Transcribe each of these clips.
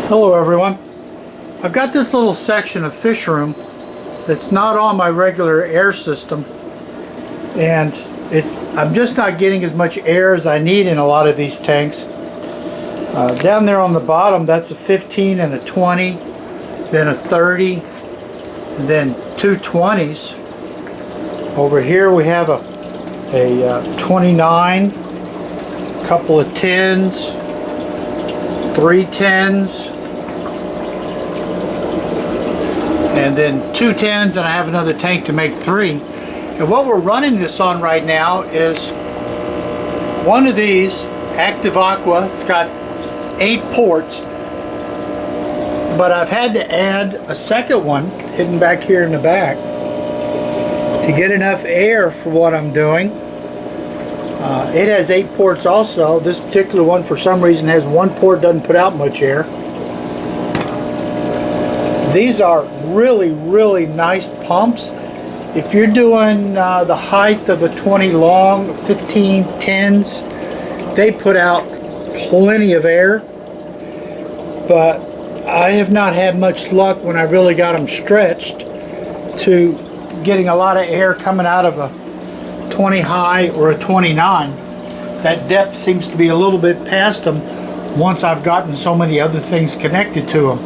Hello everyone. I've got this little section of fish room that's not on my regular air system, and I'm just not getting as much air as I need in a lot of these tanks. Down there on the bottom, that's a 15 and a 20, then a 30, and then two 20s. Over here we have a 29, a couple of 10s, three 10s, and then two 10s, and I have another tank to make three. And what we're running this on right now is one of these Active Aqua. It's got 8 ports, but I've had to add a second one hidden back here in the back to get enough air for what I'm doing. It has 8 ports also. This particular one for some reason has 1 port, doesn't put out much air. These are really nice pumps. If you're doing the height of a 20 long, 15 10s, they put out plenty of air, but I have not had much luck when I really got them stretched to getting a lot of air coming out of a 20 high or a 29. That depth seems to be a little bit past them once I've gotten so many other things connected to them.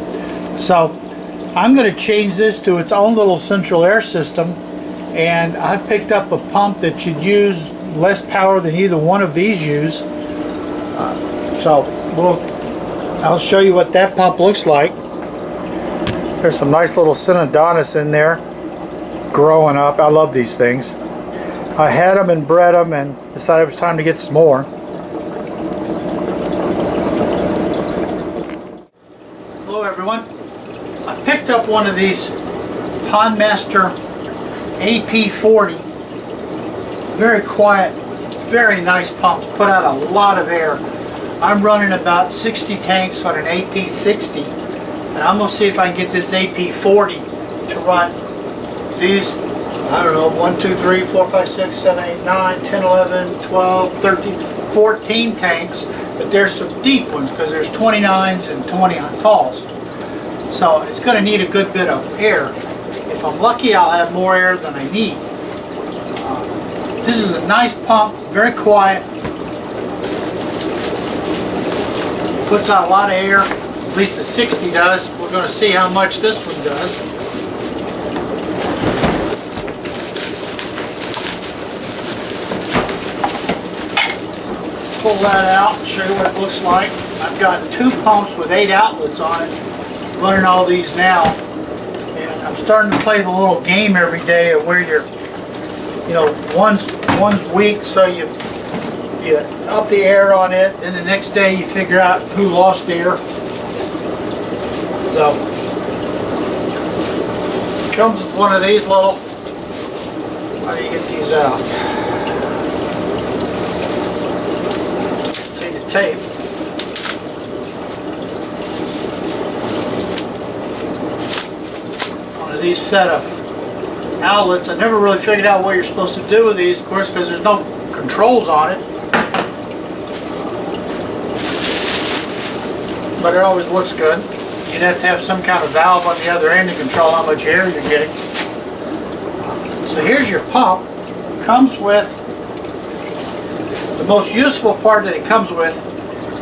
So I'm going to change this to its own little central air system, and I've picked up a pump that should use less power than either one of these use. So I'll show you what that pump looks like. There's some nice little Synodontis in there growing up. I love these things. I had them and bred them and decided it was time to get some more. Hello everyone. I picked up one of these Pondmaster AP40. Very quiet, very nice pumps. Put out a lot of air. I'm running about 60 tanks on an AP60, and I'm going to see if I can get this AP40 to run these, I don't know, 1, 2, 3, 4, 5, 6, 7, 8, 9, 10, 11, 12, 13, 14 tanks, but there's some deep ones because there's 29s and 20 talls. So it's going to need a good bit of air. If I'm lucky, I'll have more air than I need. This is a nice pump, very quiet. Puts out a lot of air, at least the 60 does. We're going to see how much this one does. Pull that out and show you what it looks like. I've got 2 pumps with 8 outlets on it, running all these now. And I'm starting to play the little game every day of where you're, one's weak, so you up the air on it, and the next day you figure out who lost air. So it comes with one of these little, how do you get these out? See the tape. One of these set of outlets. I never really figured out what you're supposed to do with these, of course, because there's no controls on it. But it always looks good. You'd have to have some kind of valve on the other end to control how much air you're getting. So here's your pump. It comes with, the most useful part that it comes with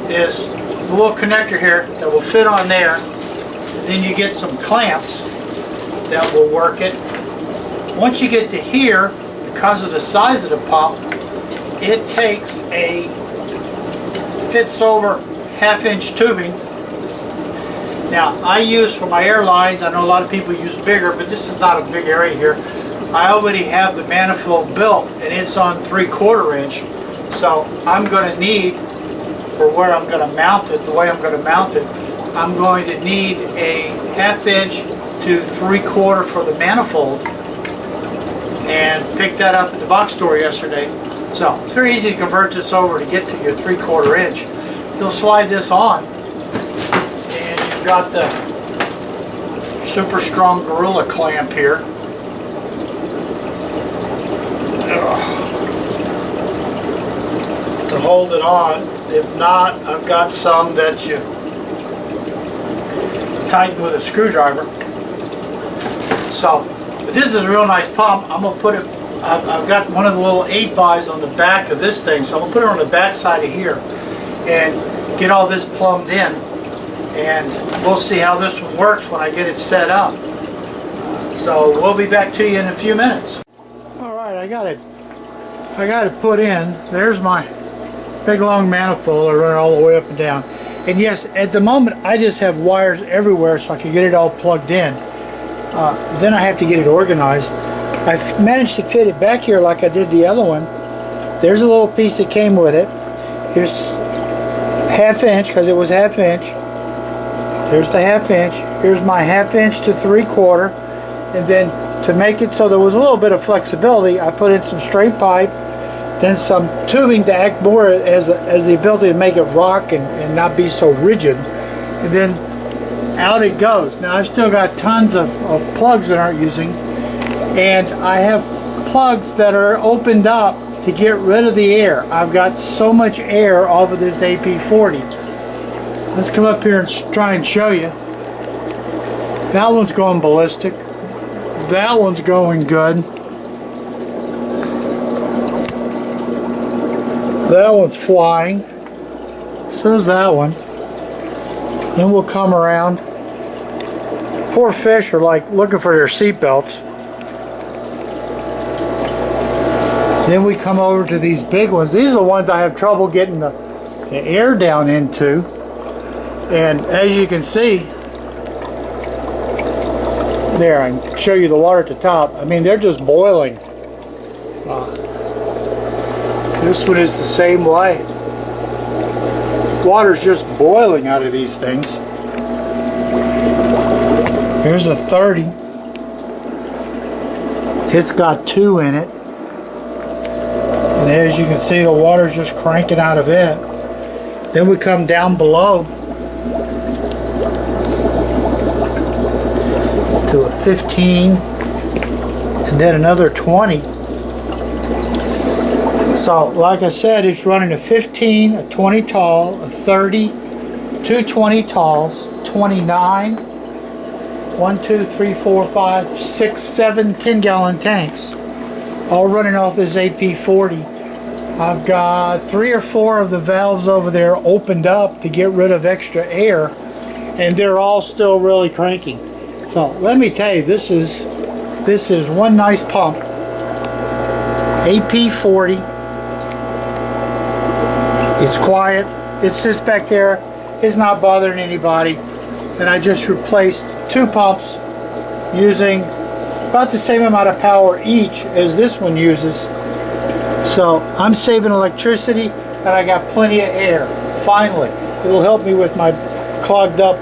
is the little connector here that will fit on there. And then you get some clamps that will work it. Once you get to here, because of the size of the pump, it takes fits over 1/2-inch tubing. Now, I use for my airlines, I know a lot of people use bigger, but this is not a big area here. I already have the manifold built, and it's on 3/4 inch. So I'm going to need, for where I'm going to mount it, the way I'm going to mount it, I'm going to need a 1/2 inch to 3/4 for the manifold, and picked that up at the box store yesterday. So it's very easy to convert this over to get to your 3/4 inch. You'll slide this on, and you've got the super strong Gorilla clamp here. To hold it on. If not, I've got some that you tighten with a screwdriver. So, but this is a real nice pump. I'm gonna put it. I've got one of the little 8x on the back of this thing, so I'm gonna put it on the back side of here and get all this plumbed in, and we'll see how this one works when I get it set up. So we'll be back to you in a few minutes. All right, I got it put in. There's my big long manifold. I run it all the way up and down. And yes, at the moment I just have wires everywhere so I can get it all plugged in. Then I have to get it organized. I've managed to fit it back here like I did the other one. There's a little piece that came with it. Here's ½ inch, because it was ½ inch. There's the ½ inch. Here's my ½ inch to 3/4. And then to make it so there was a little bit of flexibility, I put in some straight pipe, then some tubing to act more as the ability to make it rock and not be so rigid. And then out it goes. Now I've still got tons of plugs that aren't using, and I have plugs that are opened up to get rid of the air. I've got so much air off of this AP40. Let's come up here and try and show you. That one's going ballistic. That one's going good. That one's flying. So is that one. Then we'll come around. Poor fish are like looking for their seat belts. Then we come over to these big ones. These are the ones I have trouble getting the air down into. And as you can see, there, I can show you the water at the top. I mean, they're just boiling. This one is the same way. Water's just boiling out of these things. Here's a 30. It's got 2 in it. And as you can see, the water's just cranking out of it. Then we come down below to a 15, and then another 20. So like I said, it's running a 15, a 20 tall, a 30, 2 20 talls, 29, 1, 2, 3, 4, 5, 6, 7 10-gallon tanks, all running off this AP40. I've got 3 or 4 of the valves over there opened up to get rid of extra air, and they're all still really cranking. So let me tell you, this is one nice pump. AP40. It's quiet. It sits back there. It's not bothering anybody. And I just replaced 2 pumps using about the same amount of power each as this one uses. So I'm saving electricity, and I got plenty of air. Finally, it'll help me with my clogged up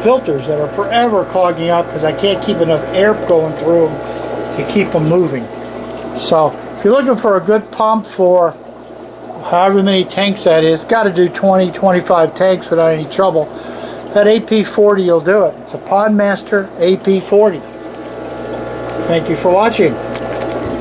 filters that are forever clogging up because I can't keep enough air going through them to keep them moving. So if you're looking for a good pump for however many tanks that is, got to do 20, 25 tanks without any trouble, that AP40 will do it. It's a Pondmaster AP40. Thank you for watching.